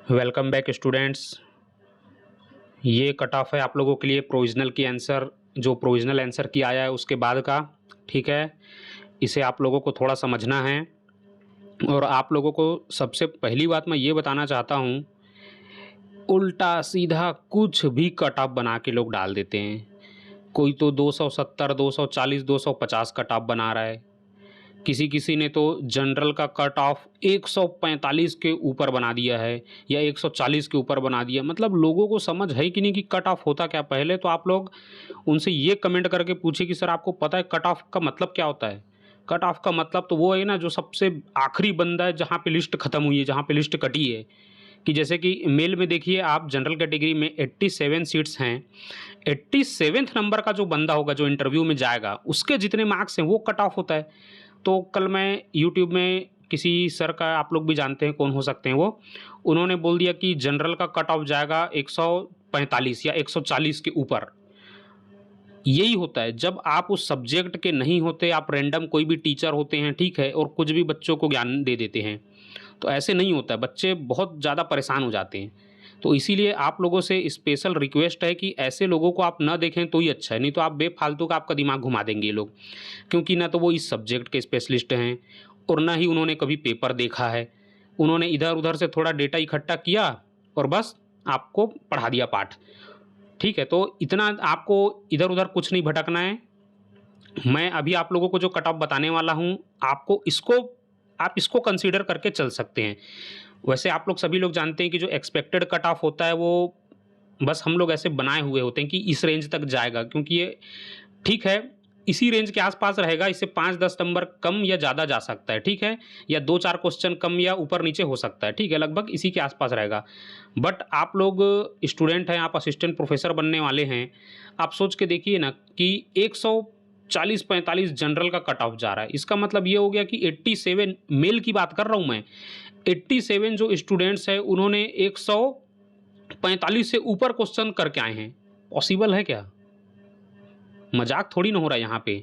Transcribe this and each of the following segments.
Welcome back students. ये cut off है आप लोगों के लिए प्रोविज़नल की आंसर, जो प्रोविज़नल आंसर की आया है उसके बाद का। ठीक है, इसे आप लोगों को थोड़ा समझना है। और आप लोगों को सबसे पहली बात मैं ये बताना चाहता हूँ, उल्टा सीधा कुछ भी कट ऑफ बना के लोग डाल देते हैं। कोई तो 270, 240, 250 कट ऑफ बना रहा है। किसी किसी ने तो जनरल का कट ऑफ 145 के ऊपर बना दिया है या 140 के ऊपर बना दिया। मतलब लोगों को समझ है कि नहीं कि कट ऑफ होता क्या। पहले तो आप लोग उनसे ये कमेंट करके पूछिए कि सर आपको पता है कट ऑफ का मतलब क्या होता है। कट ऑफ का मतलब तो वो है ना, जो सबसे आखिरी बंदा है, जहाँ पे लिस्ट खत्म हुई है, जहाँ पे लिस्ट कटी है। कि जैसे कि मेल में देखिए आप, जनरल कैटेगरी में 87 सीट्स हैं। 87वें नंबर का जो बंदा होगा जो इंटरव्यू में जाएगा, उसके जितने मार्क्स हैं वो कट ऑफ होता है। तो कल मैं यूट्यूब में किसी सर का, आप लोग भी जानते हैं कौन हो सकते हैं वो, उन्होंने बोल दिया कि जनरल का कट ऑफ जाएगा 145 या 140 के ऊपर। यही होता है जब आप उस सब्जेक्ट के नहीं होते, आप रैंडम कोई भी टीचर होते हैं, ठीक है, और कुछ भी बच्चों को ज्ञान दे देते हैं। तो ऐसे नहीं होता है, बच्चे बहुत ज़्यादा परेशान हो जाते हैं। तो इसीलिए आप लोगों से स्पेशल रिक्वेस्ट है कि ऐसे लोगों को आप ना देखें तो ही अच्छा है, नहीं तो आप बेफालतू का आपका दिमाग घुमा देंगे ये लोग। क्योंकि ना तो वो इस सब्जेक्ट के स्पेशलिस्ट हैं और ना ही उन्होंने कभी पेपर देखा है। उन्होंने इधर उधर से थोड़ा डेटा इकट्ठा किया और बस आपको पढ़ा दिया पाठ। ठीक है, तो इतना आपको इधर उधर कुछ नहीं भटकना है। मैं अभी आप लोगों को जो कट ऑफ बताने वाला हूँ, आपको इसको, आप इसको कंसीडर करके चल सकते हैं। वैसे आप लोग सभी लोग जानते हैं कि जो एक्सपेक्टेड कट ऑफ होता है वो बस हम लोग ऐसे बनाए हुए होते हैं कि इस रेंज तक जाएगा, क्योंकि ये ठीक है इसी रेंज के आसपास रहेगा। इससे 5-10 नंबर कम या ज़्यादा जा सकता है, ठीक है, या 2-4 क्वेश्चन कम या ऊपर नीचे हो सकता है, ठीक है, लगभग इसी के आसपास रहेगा। बट आप लोग स्टूडेंट हैं, आप असिस्टेंट प्रोफेसर बनने वाले हैं, आप सोच के देखिए ना कि 140-45 जनरल का कट ऑफ जा रहा है। इसका मतलब ये हो गया कि 87, मेल की बात कर रहा हूँ मैं, 87 जो स्टूडेंट्स हैं उन्होंने 145 से ऊपर क्वेश्चन करके आए हैं। पॉसिबल है क्या? मजाक थोड़ी ना हो रहा है यहाँ पे।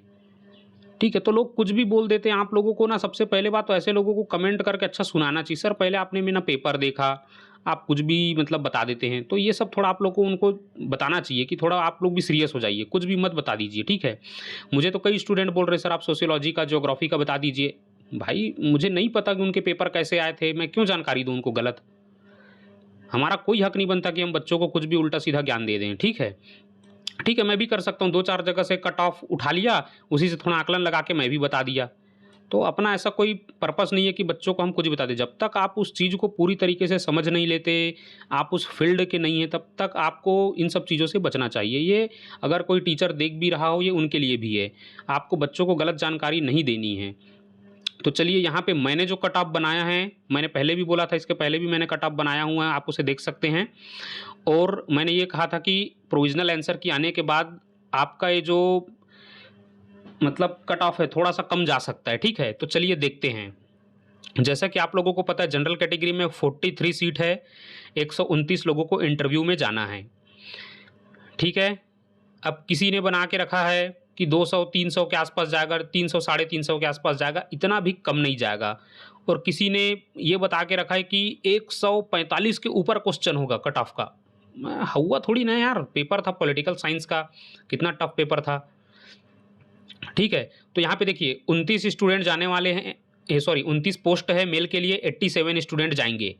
ठीक है, तो लोग कुछ भी बोल देते हैं। आप लोगों को ना, सबसे पहले बात तो ऐसे लोगों को कमेंट करके अच्छा सुनाना चाहिए। सर पहले आपने में ना पेपर देखा, आप कुछ भी मतलब बता देते हैं। तो ये सब थोड़ा आप लोग को उनको बताना चाहिए कि थोड़ा आप लोग भी सीरियस हो जाइए, कुछ भी मत बता दीजिए, ठीक है। मुझे तो कई स्टूडेंट बोल रहे सर आप सोशियोलॉजी का, ज्योग्राफी का बता दीजिए। भाई मुझे नहीं पता कि उनके पेपर कैसे आए थे, मैं क्यों जानकारी दूँ उनको गलत। हमारा कोई हक नहीं बनता कि हम बच्चों को कुछ भी उल्टा सीधा ज्ञान दे दें, ठीक है। ठीक है, मैं भी कर सकता हूँ, 2-4 जगह से कट ऑफ उठा लिया, उसी से थोड़ा आकलन लगा के मैं भी बता दिया। तो अपना ऐसा कोई पर्पस नहीं है कि बच्चों को हम कुछ बता दें। जब तक आप उस चीज़ को पूरी तरीके से समझ नहीं लेते, आप उस फील्ड के नहीं हैं, तब तक आपको इन सब चीज़ों से बचना चाहिए। ये अगर कोई टीचर देख भी रहा हो, ये उनके लिए भी है। आपको बच्चों को गलत जानकारी नहीं देनी है। तो चलिए यहाँ पे मैंने जो कट ऑफ बनाया है, मैंने पहले भी बोला था, इसके पहले भी मैंने कट ऑफ बनाया हुआ है, आप उसे देख सकते हैं। और मैंने ये कहा था कि प्रोविज़नल आंसर की आने के बाद आपका ये जो मतलब कट ऑफ है थोड़ा सा कम जा सकता है, ठीक है। तो चलिए देखते हैं। जैसा कि आप लोगों को पता है जनरल कैटेगरी में 43 सीट है, 129 लोगों को इंटरव्यू में जाना है, ठीक है। अब किसी ने बना के रखा है कि 200-300 के आसपास जाएगा, 300 साढ़े 300 के आसपास जाएगा, इतना भी कम नहीं जाएगा। और किसी ने ये बता के रखा है कि 145 के ऊपर क्वेश्चन होगा कट ऑफ का। हुआ थोड़ी ना यार, पेपर था पॉलिटिकल साइंस का, कितना टफ पेपर था, ठीक है। तो यहाँ पे देखिए 29 स्टूडेंट जाने वाले हैं, सॉरी 29 पोस्ट है मेल के लिए, 87 स्टूडेंट जाएंगे।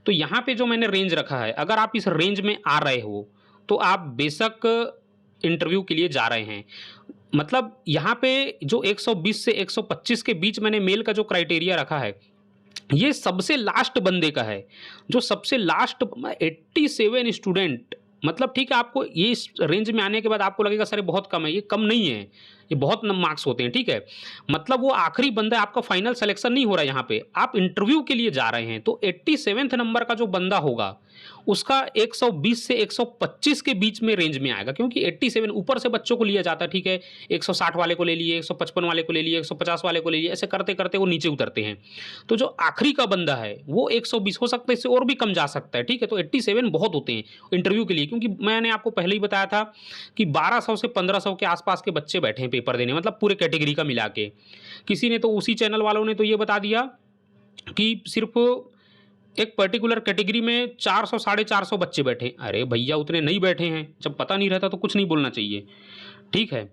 तो यहाँ पे जो मैंने रेंज रखा है, अगर आप इस रेंज में आ रहे हो तो आप बेशक इंटरव्यू के लिए जा रहे हैं। मतलब यहाँ पे जो 120 से 125 के बीच मैंने मेल का जो क्राइटेरिया रखा है, ये सबसे लास्ट बंदे का है। जो सबसे लास्ट 87 स्टूडेंट, मतलब ठीक है, आपको ये इस रेंज में आने के बाद आपको लगेगा सर ये बहुत कम है, ये कम नहीं है, ये बहुत मार्क्स होते हैं, ठीक है। मतलब वो आखिरी बंदा है, आपका फाइनल सिलेक्शन नहीं हो रहा है यहाँ पे, आप इंटरव्यू के लिए जा रहे हैं। तो 87वें नंबर का जो बंदा होगा उसका 120 से 125 के बीच में रेंज में आएगा, क्योंकि 87 ऊपर से बच्चों को लिया जाता है, ठीक है। 160 वाले को ले लिए, 155 वाले को ले लिए, 150 वाले को ले लिए, ऐसे करते करते वो नीचे उतरते हैं। तो जो आखिरी का बंदा है वो 120 हो सकता है, इससे और भी कम जा सकता है, ठीक है। तो 87 बहुत होते हैं इंटरव्यू के लिए, क्योंकि मैंने आपको पहले ही बताया था कि 1200 से 1500 के आसपास के बच्चे बैठे हैं पेपर देने, मतलब पूरे कैटेगरी का मिला के। किसी ने तो, उसी चैनल वालों ने तो ये बता दिया कि सिर्फ एक पर्टिकुलर कैटेगरी में 400 साढ़े 400 बच्चे बैठे। अरे भैया उतने नहीं बैठे हैं, जब पता नहीं रहता तो कुछ नहीं बोलना चाहिए, ठीक है।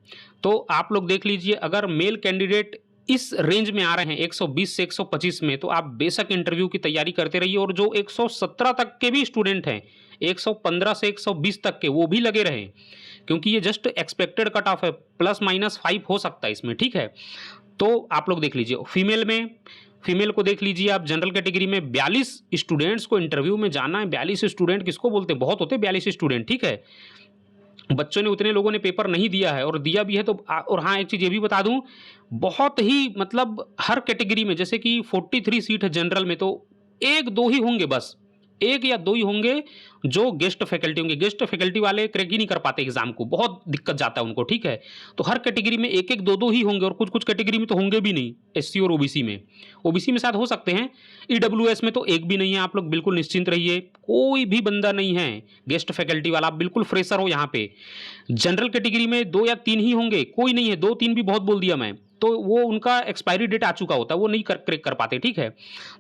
तो आप लोग देख लीजिए, अगर मेल कैंडिडेट इस रेंज में आ रहे हैं 120 से 125 में, तो आप बेशक इंटरव्यू की तैयारी करते रहिए, और जो 117 तक के भी स्टूडेंट हैं, 115 से 120 तक के, वो भी लगे रहें, क्योंकि ये जस्ट एक्सपेक्टेड कट ऑफ है, +- 5 हो सकता है इसमें, ठीक है। तो आप लोग देख लीजिए, फीमेल को देख लीजिए आप, जनरल कैटेगरी में 42 स्टूडेंट्स को इंटरव्यू में जाना है। 42 स्टूडेंट किसको बोलते हैं, बहुत होते हैं 42 स्टूडेंट, ठीक है। बच्चों ने, उतने लोगों ने पेपर नहीं दिया है, और दिया भी है तो और हाँ, एक चीज़ ये भी बता दूं, बहुत ही मतलब हर कैटेगरी में, जैसे कि 43 सीट है जनरल में, तो 1-2 ही होंगे बस, 1 या 2 ही होंगे जो गेस्ट फैकल्टी होंगे। गेस्ट फैकल्टी वाले क्रैक ही नहीं कर पाते एग्जाम को, बहुत दिक्कत जाता है उनको, ठीक है। तो हर कैटेगरी में 1-1 2-2 ही होंगे, और कुछ कुछ कैटेगरी में तो होंगे भी नहीं। एससी और ओबीसी में, ओबीसी में शायद हो सकते हैं, ईडब्ल्यूएस में तो एक भी नहीं है। आप लोग बिल्कुल निश्चिंत रहिए, कोई भी बंदा नहीं है गेस्ट फैकल्टी वाला, आप बिल्कुल फ्रेशर हो यहाँ पे। जनरल कैटेगरी में 2 या 3 ही होंगे, कोई नहीं है, 2-3 भी बहुत बोल दिया मैं, तो वो उनका एक्सपायरी डेट आ चुका होता है, वो नहीं क्रैक कर पाते, ठीक है।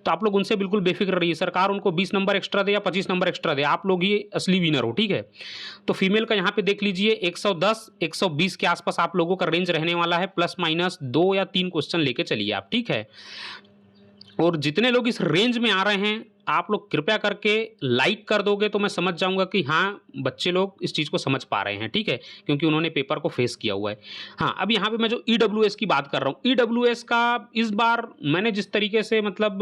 तो आप लोग उनसे बिल्कुल बेफिक्र रहिए, सरकार उनको 20 नंबर एक्स्ट्रा दे या 25 नंबर एक्स्ट्रा दे, आप लोग ही असली विनर हो, ठीक है। तो फीमेल का यहाँ पे देख लीजिए 110 120 के आसपास आप लोगों का रेंज रहने वाला है, +- 2 या 3 क्वेश्चन लेके चलिए आप, ठीक है। और जितने लोग इस रेंज में आ रहे हैं, आप लोग कृपया करके लाइक कर दोगे तो मैं समझ जाऊंगा कि हाँ, बच्चे लोग इस चीज़ को समझ पा रहे हैं, ठीक है, क्योंकि उन्होंने पेपर को फेस किया हुआ है। हाँ, अब यहाँ पे मैं जो ईडब्ल्यूएस की बात कर रहा हूँ, ईडब्ल्यूएस का इस बार मैंने जिस तरीके से मतलब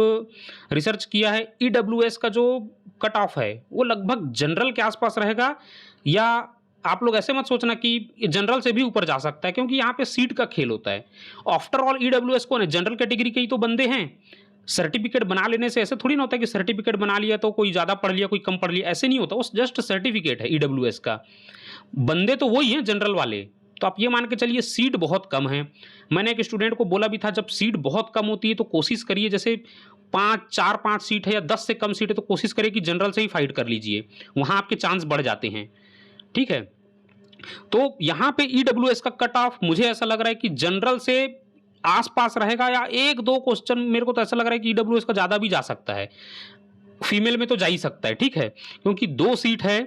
रिसर्च किया है, ईडब्ल्यूएस का जो कट ऑफ है वो लगभग जनरल के आसपास रहेगा, या आप लोग ऐसे मत सोचना कि जनरल से भी ऊपर जा सकता है, क्योंकि यहाँ पे सीट का खेल होता है। आफ्टर ऑल ईडब्ल्यूएस कौन है, जनरल कैटेगरी के ही तो बंदे हैं। सर्टिफिकेट बना लेने से ऐसे थोड़ी ना होता है कि सर्टिफिकेट बना लिया तो कोई ज़्यादा पढ़ लिया कोई कम पढ़ लिया, ऐसे नहीं होता, वो जस्ट सर्टिफिकेट है ईडब्ल्यूएस का। बंदे तो वही हैं जनरल वाले। तो आप ये मान के चलिए सीट बहुत कम है। मैंने एक स्टूडेंट को बोला भी था, जब सीट बहुत कम होती है तो कोशिश करिए, जैसे 5 सीट है या 10 से कम सीट है तो कोशिश करिए कि जनरल से ही फाइट कर लीजिए, वहाँ आपके चांस बढ़ जाते हैं, ठीक है। तो यहाँ पे ईडब्ल्यूएस का कट ऑफ मुझे ऐसा लग रहा है कि जनरल से आसपास रहेगा, या 1-2 क्वेश्चन मेरे को तो ऐसा लग रहा है कि ईडब्ल्यूएस का ज़्यादा भी जा सकता है, फीमेल में तो जा ही सकता है, ठीक है, क्योंकि 2 सीट है,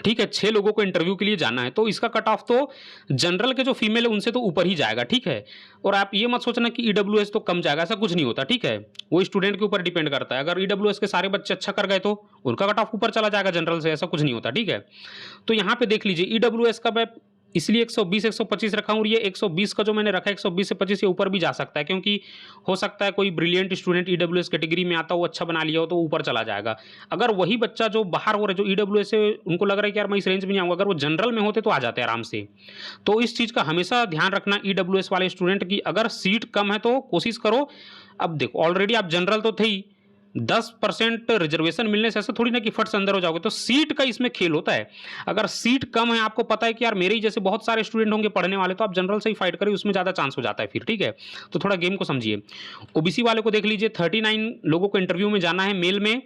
ठीक है, 6 लोगों को इंटरव्यू के लिए जाना है, तो इसका कट ऑफ तो जनरल के जो फीमेल है उनसे तो ऊपर ही जाएगा, ठीक है। और आप ये मत सोचना कि ईडब्ल्यूएस तो कम जाएगा, ऐसा कुछ नहीं होता, ठीक है। वो स्टूडेंट के ऊपर डिपेंड करता है, अगर ईडब्ल्यूएस के सारे बच्चे अच्छा कर गए तो उनका कट ऑफ ऊपर चला जाएगा जनरल से, ऐसा कुछ नहीं होता, ठीक है। तो यहाँ पे देख लीजिए ईडब्ल्यूएस का मैं इसलिए 120 125 रखा हूँ, और ये 120 का जो मैंने रखा है 120 से 25 के ऊपर भी जा सकता है, क्योंकि हो सकता है कोई ब्रिलियंट स्टूडेंट ईडब्ल्यूएस कैटेगरी में आता हो, अच्छा बना लिया हो तो ऊपर चला जाएगा। अगर वही बच्चा जो बाहर हो रहा है, जो ईडब्ल्यूएस से उनको लग रहा है कि यार मैं इस रेंज में नहीं आऊँगा, अगर वो जनरल में होते तो आ जाते आराम से। तो इस चीज़ का हमेशा ध्यान रखना ईडब्ल्यूएस वाले स्टूडेंट की, अगर सीट कम है तो कोशिश करो। अब देखो ऑलरेडी आप जनरल तो थे ही, 10% रिजर्वेशन मिलने से ऐसा थोड़ी ना कि फट से अंदर हो जाओगे, तो सीट का इसमें खेल होता है। अगर सीट कम है, आपको पता है कि यार मेरे ही जैसे बहुत सारे स्टूडेंट होंगे पढ़ने वाले, तो आप जनरल से ही फाइट करिए, उसमें ज़्यादा चांस हो जाता है फिर, ठीक है। तो थोड़ा गेम को समझिए। ओबीसी वाले को देख लीजिए, 39 लोगों को इंटरव्यू में जाना है मेल में,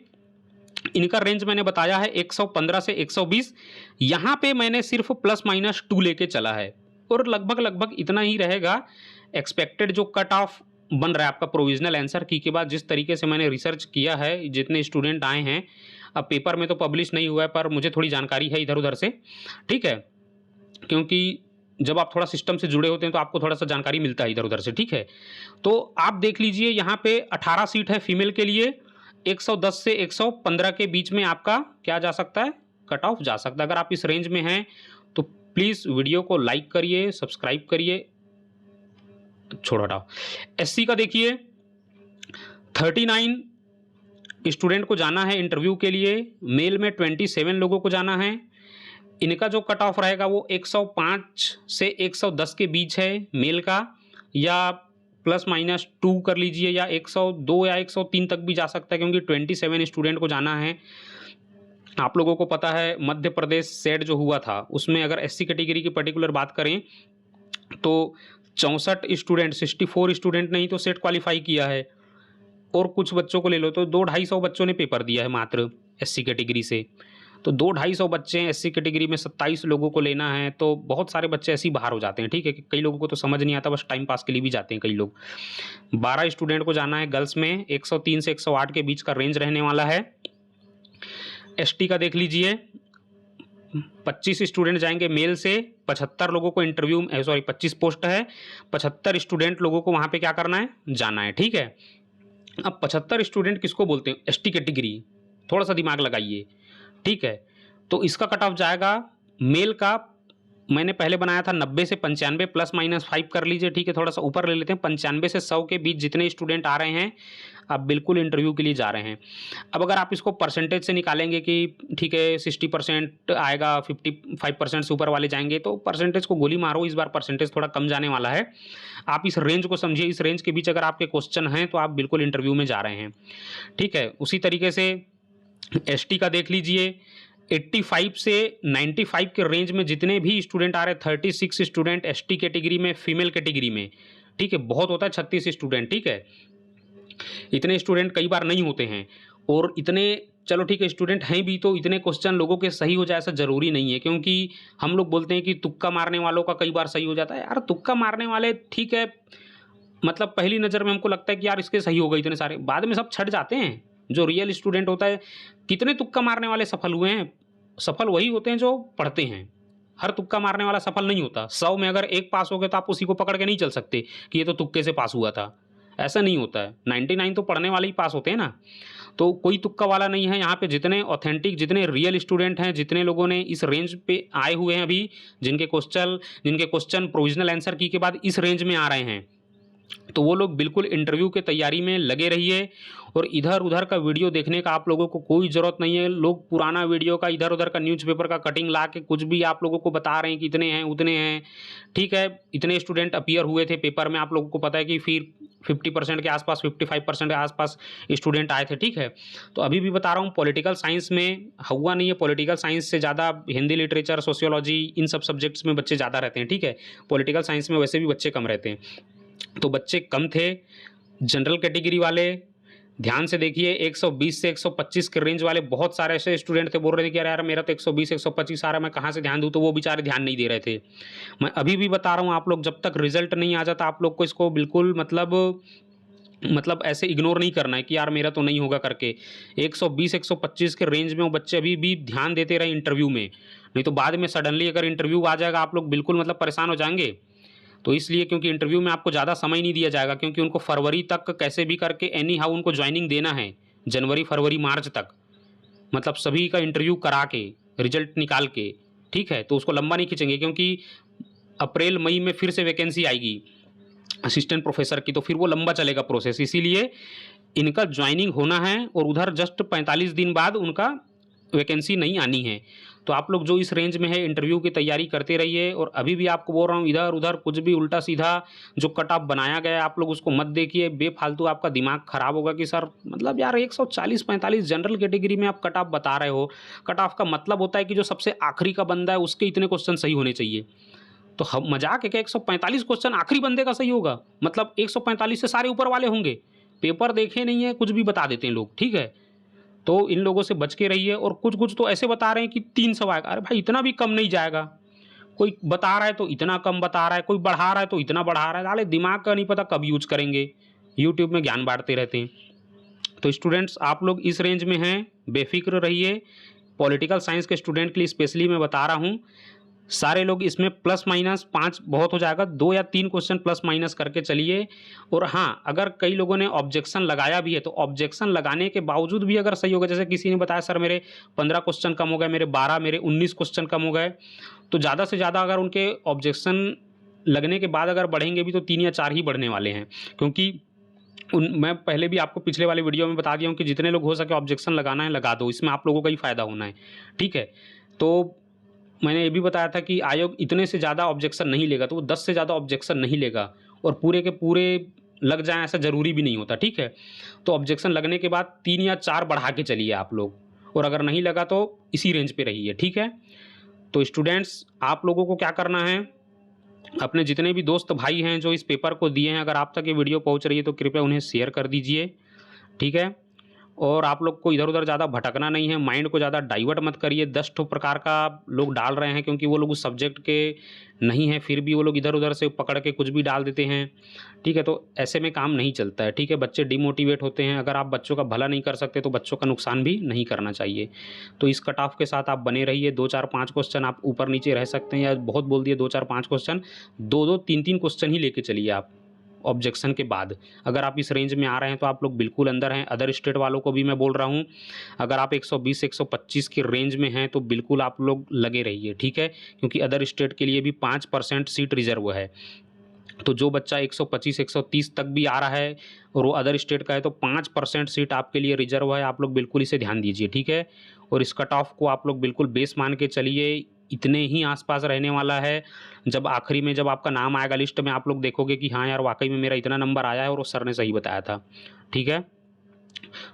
इनका रेंज मैंने बताया है 115 से 120। यहाँ पे मैंने सिर्फ +- 2 लेके चला है, और लगभग इतना ही रहेगा एक्सपेक्टेड जो कट ऑफ बन रहा है आपका प्रोविजनल आंसर की के बाद। जिस तरीके से मैंने रिसर्च किया है, जितने स्टूडेंट आए हैं, अब पेपर में तो पब्लिश नहीं हुआ है पर मुझे थोड़ी जानकारी है इधर उधर से, ठीक है, क्योंकि जब आप थोड़ा सिस्टम से जुड़े होते हैं तो आपको थोड़ा सा जानकारी मिलता है इधर उधर से, ठीक है। तो आप देख लीजिए यहाँ पे 18 सीट है फीमेल के लिए, 110 से 115 के बीच में आपका क्या जा सकता है, कट ऑफ जा सकता है। अगर आप इस रेंज में हैं तो प्लीज़ वीडियो को लाइक करिए, सब्सक्राइब करिए, छोड़ हटाओ। एससी का देखिए 39 स्टूडेंट को जाना है इंटरव्यू के लिए, मेल में 27 लोगों को जाना है। इनका जो कट ऑफ रहेगा वो 105 से 110 के बीच है मेल का, या +- 2 कर लीजिए, या 102 या 103 तक भी जा सकता है, क्योंकि 27 स्टूडेंट को जाना है। आप लोगों को पता है मध्य प्रदेश सेट जो हुआ था उसमें अगर एससी कैटेगरी की पर्टिकुलर बात करें तो 64 स्टूडेंट, 64 स्टूडेंट नहीं तो सेट क्वालिफाई किया है, और कुछ बच्चों को ले लो तो 200-250 बच्चों ने पेपर दिया है मात्र एससी कैटेगरी से। तो 200-250 बच्चे हैं, एससी कैटेगरी में 27 लोगों को लेना है, तो बहुत सारे बच्चे ऐसे ही बाहर हो जाते हैं, ठीक है। कि कई लोगों को तो समझ नहीं आता, बस टाइम पास के लिए भी जाते हैं कई लोग। 12 स्टूडेंट को जाना है गर्ल्स में, 103 से 108 के बीच का रेंज रहने वाला है। एसटी का देख लीजिए, 25 स्टूडेंट जाएंगे मेल से, 75 लोगों को इंटरव्यू, सॉरी 25 पोस्ट है, 75 स्टूडेंट लोगों को वहाँ पे क्या करना है, जाना है, ठीक है। अब 75 स्टूडेंट किसको बोलते हैं, एसटी कैटेगरी, थोड़ा सा दिमाग लगाइए, ठीक है। तो इसका कट ऑफ जाएगा मेल का, मैंने पहले बनाया था 90 से 95 प्लस माइनस 5 कर लीजिए, ठीक है। थोड़ा सा ऊपर ले लेते हैं, 95 से 100 के बीच जितने स्टूडेंट आ रहे हैं आप बिल्कुल इंटरव्यू के लिए जा रहे हैं। अब अगर आप इसको परसेंटेज से निकालेंगे कि ठीक है 60% आएगा, 55% से ऊपर वाले जाएंगे, तो परसेंटेज को गोली मारो, इस बार परसेंटेज थोड़ा कम जाने वाला है। आप इस रेंज को समझिए, इस रेंज के बीच अगर आपके क्वेश्चन हैं तो आप बिल्कुल इंटरव्यू में जा रहे हैं, ठीक है। उसी तरीके से एसटी का देख लीजिए, 85 से 95 के रेंज में जितने भी स्टूडेंट आ रहे हैं, 36 स्टूडेंट एसटी कैटेगरी में, फीमेल कैटेगरी में, ठीक है। बहुत होता है 36 स्टूडेंट, ठीक है। इतने स्टूडेंट कई बार नहीं होते हैं, और इतने, चलो ठीक है स्टूडेंट हैं भी तो इतने क्वेश्चन लोगों के सही हो जाए ऐसा ज़रूरी नहीं है, क्योंकि हम लोग बोलते हैं कि तुक्का मारने वालों का कई बार सही हो जाता है। यार तुक्का मारने वाले ठीक है, मतलब पहली नज़र में हमको लगता है कि यार इसके सही हो गए इतने सारे, बाद में सब छट जाते हैं। जो रियल स्टूडेंट होता है, कितने तुक्का मारने वाले सफल हुए हैं, सफल वही होते हैं जो पढ़ते हैं। हर तुक्का मारने वाला सफल नहीं होता। 100 में अगर एक पास हो गया तो आप उसी को पकड़ के नहीं चल सकते कि ये तो तुक्के से पास हुआ था, ऐसा नहीं होता है। 99 तो पढ़ने वाले ही पास होते हैं ना, तो कोई तुक्का वाला नहीं है यहाँ पे। जितने ऑथेंटिक, जितने रियल स्टूडेंट हैं, जितने लोगों ने इस रेंज पे आए हुए हैं अभी, जिनके क्वेश्चन प्रोविजनल आंसर की के बाद इस रेंज में आ रहे हैं, तो वो लोग बिल्कुल इंटरव्यू के तैयारी में लगे रहिए। और इधर उधर का वीडियो देखने का आप लोगों को कोई ज़रूरत नहीं है। लोग पुराना वीडियो का, इधर उधर का न्यूज़पेपर का कटिंग ला के कुछ भी आप लोगों को बता रहे हैं कि इतने हैं उतने हैं, ठीक है। इतने स्टूडेंट अपीयर हुए थे पेपर में, आप लोगों को पता है कि फिर 50% के आसपास, 55% के आसपास स्टूडेंट आए थे, ठीक है। तो अभी भी बता रहा हूँ, पॉलिटिकल साइंस में हुआ नहीं है। पॉलिटिकल साइंस से ज़्यादा हिंदी लिटरेचर, सोशियोलॉजी, इन सब सब्जेक्ट्स में बच्चे ज़्यादा रहते हैं, ठीक है। पॉलिटिकल साइंस में वैसे भी बच्चे कम रहते हैं, तो बच्चे कम थे। जनरल कैटेगरी वाले ध्यान से देखिए, 120 से 125 के रेंज वाले बहुत सारे ऐसे स्टूडेंट थे, बोल रहे थे कि यार मेरा तो 120 125 आ रहा है, मैं कहाँ से ध्यान दूँ, तो वो बेचारे ध्यान नहीं दे रहे थे। मैं अभी भी बता रहा हूँ, आप लोग जब तक रिजल्ट नहीं आ जाता आप लोग को इसको बिल्कुल मतलब ऐसे इग्नोर नहीं करना है कि यार मेरा तो नहीं होगा करके। 120 125 के रेंज में वो बच्चे अभी भी ध्यान देते रहे इंटरव्यू में, नहीं तो बाद में सडनली अगर इंटरव्यू आ जाएगा आप लोग बिल्कुल मतलब परेशान हो जाएंगे। तो इसलिए, क्योंकि इंटरव्यू में आपको ज़्यादा समय नहीं दिया जाएगा, क्योंकि उनको फरवरी तक कैसे भी करके एनी हाउ उनको ज्वाइनिंग देना है, जनवरी फरवरी मार्च तक, मतलब सभी का इंटरव्यू करा के रिजल्ट निकाल के, ठीक है। तो उसको लंबा नहीं खींचेंगे, क्योंकि अप्रैल मई में फिर से वैकेंसी आएगी असिस्टेंट प्रोफेसर की, तो फिर वो लंबा चलेगा प्रोसेस। इसीलिए इनका ज्वाइनिंग होना है और उधर जस्ट 45 दिन बाद उनका वैकेंसी नहीं आनी है। तो आप लोग जो इस रेंज में है इंटरव्यू की तैयारी करते रहिए। और अभी भी आपको बोल रहा हूँ, इधर उधर कुछ भी उल्टा सीधा जो कट ऑफ बनाया गया है आप लोग उसको मत देखिए। बेफालतू आपका दिमाग खराब होगा कि सर मतलब यार 140-45 जनरल कैटेगरी में आप कट ऑफ बता रहे हो। कट ऑफ का मतलब होता है कि जो सबसे आखिरी का बंदा है उसके इतने क्वेश्चन सही होने चाहिए। तो हम मजाक है क्या, 145 क्वेश्चन आखिरी बंदे का सही होगा? मतलब 145 से सारे ऊपर वाले होंगे। पेपर देखे नहीं है, कुछ भी बता देते हैं लोग, ठीक है। तो इन लोगों से बच के रहिए। और कुछ कुछ तो ऐसे बता रहे हैं कि 300 आएगा। अरे भाई इतना भी कम नहीं जाएगा। कोई बता रहा है तो इतना कम बता रहा है, कोई बढ़ा रहा है तो इतना बढ़ा रहा है। साले दिमाग का नहीं पता कब यूज करेंगे, यूट्यूब में ज्ञान बांटते रहते हैं। तो स्टूडेंट्स आप लोग इस रेंज में हैं, बेफिक्र रहिए। पॉलिटिकल साइंस के स्टूडेंट के लिए स्पेशली मैं बता रहा हूँ, सारे लोग इसमें प्लस माइनस 5 बहुत हो जाएगा, 2 या 3 क्वेश्चन प्लस माइनस करके चलिए। और हाँ, अगर कई लोगों ने ऑब्जेक्शन लगाया भी है तो ऑब्जेक्शन लगाने के बावजूद भी अगर सही होगा, जैसे किसी ने बताया सर मेरे 15 क्वेश्चन कम हो गए, मेरे 12, मेरे 19 क्वेश्चन कम हो गए, तो ज़्यादा से ज़्यादा अगर उनके ऑब्जेक्शन लगने के बाद अगर बढ़ेंगे भी तो 3 या 4 ही बढ़ने वाले हैं। क्योंकि मैं पहले भी आपको पिछले वाले वीडियो में बता दिया हूँ कि जितने लोग हो सके ऑब्जेक्शन लगाना है लगा दो, इसमें आप लोगों का ही फ़ायदा होना है, ठीक है। तो मैंने ये भी बताया था कि आयोग इतने से ज़्यादा ऑब्जेक्शन नहीं लेगा, तो वो 10 से ज़्यादा ऑब्जेक्शन नहीं लेगा। और पूरे के पूरे लग जाएँ ऐसा ज़रूरी भी नहीं होता, ठीक है। तो ऑब्जेक्शन लगने के बाद 3 या 4 बढ़ा के चलिए आप लोग, और अगर नहीं लगा तो इसी रेंज पे रहिए, ठीक है। तो स्टूडेंट्स आप लोगों को क्या करना है, अपने जितने भी दोस्त भाई हैं जो इस पेपर को दिए हैं, अगर आप तक ये वीडियो पहुंच रही है तो कृपया उन्हें शेयर कर दीजिए, ठीक है। और आप लोग को इधर-उधर ज़्यादा भटकना नहीं है, माइंड को ज़्यादा डाइवर्ट मत करिए। 10 ठो प्रकार का लोग डाल रहे हैं क्योंकि वो लोग उस सब्जेक्ट के नहीं हैं, फिर भी वो लोग इधर-उधर से पकड़ के कुछ भी डाल देते हैं, ठीक है? तो ऐसे में काम नहीं चलता है, ठीक है? बच्चे डिमोटिवेट होते हैं, अगर आप बच्चों का भला नहीं कर सकते तो बच्चों का नुकसान भी नहीं करना चाहिए। तो इस कट ऑफ के साथ आप बने रहिए, 2, 4, 5 क्वेश्चन आप ऊपर-नीचे रह सकते हैं या बहुत बोल दिए 2, 4, 5 क्वेश्चन, 2-2, 3-3 क्वेश्चन ही लेके चलिए आप। ऑब्जेक्शन के बाद अगर आप इस रेंज में आ रहे हैं तो आप लोग बिल्कुल अंदर हैं। अदर स्टेट वालों को भी मैं बोल रहा हूँ, अगर आप 120 125 की रेंज में हैं तो बिल्कुल आप लोग लगे रहिए, ठीक है? क्योंकि अदर स्टेट के लिए भी 5% सीट रिजर्व है। तो जो बच्चा 125 130 तक भी आ रहा है और वो अदर स्टेट का है तो 5% सीट आपके लिए रिजर्व है, आप लोग बिल्कुल इसे ध्यान दीजिए, ठीक है? और इस कट ऑफ को आप लोग बिल्कुल बेस मान के चलिए, इतने ही आसपास रहने वाला है। जब आखिरी में जब आपका नाम आएगा लिस्ट में, आप लोग देखोगे कि हाँ यार, वाकई में मेरा इतना नंबर आया है और वो सर ने सही बताया था, ठीक है?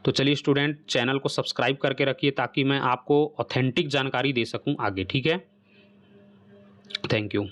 तो चलिए स्टूडेंट, चैनल को सब्सक्राइब करके रखिए ताकि मैं आपको ऑथेंटिक जानकारी दे सकूं आगे, ठीक है? Thank you.